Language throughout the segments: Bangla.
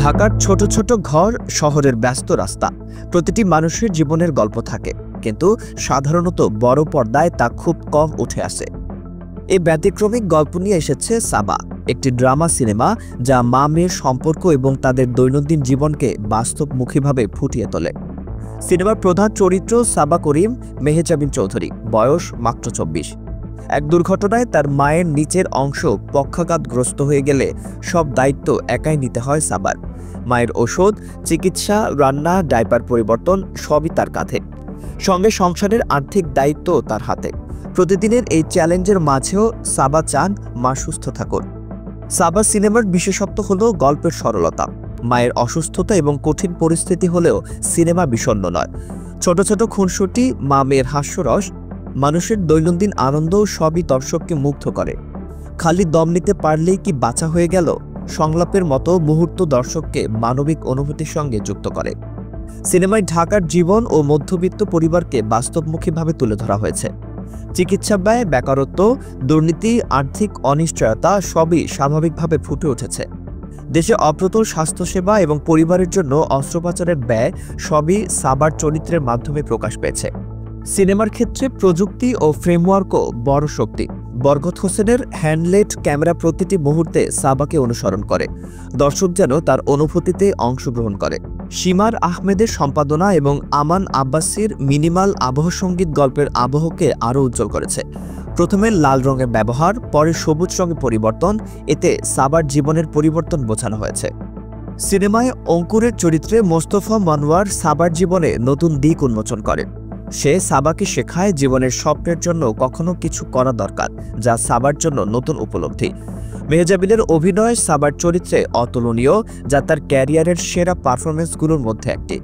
ঢাকার ছোট ছোট ঘর, শহরের ব্যস্ত রাস্তা, প্রতিটি মানুষের জীবনের গল্প থাকে, কিন্তু সাধারণত বড় পর্দায় তা খুব কম উঠে আসে। এই ব্যতিক্রমিক গল্প নিয়ে এসেছে সাবা, একটি ড্রামা সিনেমা যা মা মেয়ের সম্পর্ক এবং তাদের দৈনন্দিন জীবনকে বাস্তবমুখীভাবে ফুটিয়ে তোলে। সিনেমার প্রধান চরিত্র সাবা করিম মেহেজাবিন চৌধুরী, বয়স মাত্র ২৪। এক দুর্ঘটনায় তার মায়ের নিচের অংশ পক্ষাঘাতগ্রস্ত হয়ে গেলে সব দায়িত্ব একাই নিতে হয় সাবার। মায়ের ওষুধ, চিকিৎসা, রান্না, ডাইপার পরিবর্তন সবই তার কাঁধে, সঙ্গে সংসারের আর্থিক দায়িত্ব তার হাতে। প্রতিদিনের এই চ্যালেঞ্জের মাঝেও সাবা চান মা সুস্থ থাকুন। সাবা সিনেমার বিশেষত্ব হল গল্পের সরলতা। মায়ের অসুস্থতা এবং কঠিন পরিস্থিতি হলেও সিনেমা বিষণ্ণ নয়। ছোট ছোট খুনসুটি, মা মেয়ের হাস্যরস, মানুষের দৈনন্দিন আনন্দ সবই দর্শককে মুগ্ধ করে। খালি দম নিতে পারলেই কি বাঁচা হয়ে গেল সংলাপের মতো মুহূর্ত দর্শককে মানবিক অনুভূতির সঙ্গে যুক্ত করে। সিনেমায় ঢাকার জীবন ও মধ্যবিত্ত পরিবারকে বাস্তবমুখীভাবে তুলে ধরা হয়েছে। চিকিৎসা ব্যয়, বেকারত্ব, দুর্নীতি, আর্থিক অনিশ্চয়তা সবই স্বাভাবিকভাবে ফুটে উঠেছে। দেশে অপ্রতুল স্বাস্থ্যসেবা এবং পরিবারের জন্য অস্ত্রোপচারের ব্যয় সবই সাবার চরিত্রের মাধ্যমে প্রকাশ পেয়েছে। সিনেমার ক্ষেত্রে প্রযুক্তি ও ফ্রেমওয়ার্কও বড় শক্তি। বরকত হোসেনের হ্যান্ডলেট ক্যামেরা প্রতিটি মুহূর্তে সাবাকে অনুসরণ করে, দর্শক যেন তার অনুভূতিতে অংশগ্রহণ করে। সীমার আহমেদের সম্পাদনা এবং আমান আব্বাসির মিনিমাল আবহ সঙ্গীত গল্পের আবহকে আরও উজ্জ্বল করেছে। প্রথমে লাল রঙের ব্যবহার, পরে সবুজ রঙে পরিবর্তন, এতে সাবার জীবনের পরিবর্তন বোঝানো হয়েছে। সিনেমায় অঙ্কুরের চরিত্রে মোস্তফা মনোয়ার সাবার জীবনে নতুন দিক উন্মোচন করেন। সে সাবাকে শেখায় জীবনের স্বপ্নের জন্য কখনো কিছু করা দরকার, যা সাবার জন্য নতুন উপলব্ধি। মেহজাবিনের অভিনয় সাবার চরিত্রে অতুলনীয়, যা তার ক্যারিয়ারের সেরা পারফরমেন্সগুলোর মধ্যে একটি।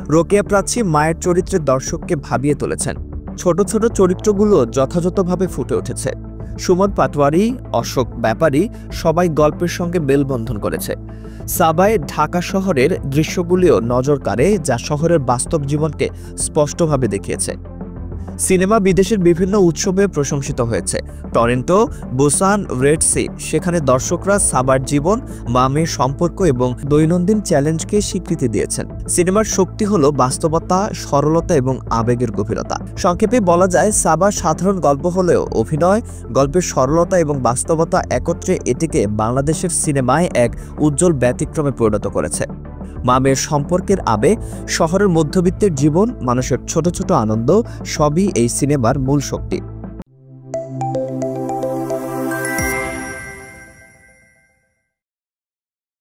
রোকেয়া প্রাচী মায়ের চরিত্রে দর্শককে ভাবিয়ে তুলেছেন। ছোট ছোট চরিত্রগুলো যথাযথভাবে ফুটে উঠেছে। সুমন পাটোয়ারি, অশোক ব্যাপারী সবাই গল্পের সঙ্গে মেলবন্ধন করেছে। সাবায় ঢাকা শহরের দৃশ্যগুলিও নজর কাড়ে, যা শহরের বাস্তব জীবনকে স্পষ্টভাবে দেখিয়েছে। সিনেমা বিদেশের বিভিন্ন উৎসবে প্রশংসিত হয়েছে। টরন্টো, বুসান, রেড সি, সেখানে দর্শকরা সাবার জীবন, মা মেয়ের সম্পর্ক এবং দৈনন্দিন চ্যালেঞ্জকে স্বীকৃতি দিয়েছেন। সিনেমার শক্তি হলো বাস্তবতা, সরলতা এবং আবেগের গভীরতা। সংক্ষেপে বলা যায়, সাবা সাধারণ গল্প হলেও অভিনয়, গল্পের সরলতা এবং বাস্তবতা একত্রে এটিকে বাংলাদেশের সিনেমায় এক উজ্জ্বল ব্যতিক্রমে পরিণত করেছে। মা মেয়ের সম্পর্কের আবেগ, শহরের মধ্যবিত্তের জীবন, মানুষের ছোট ছোট আনন্দ সবই এই সিনেমার মূল শক্তি।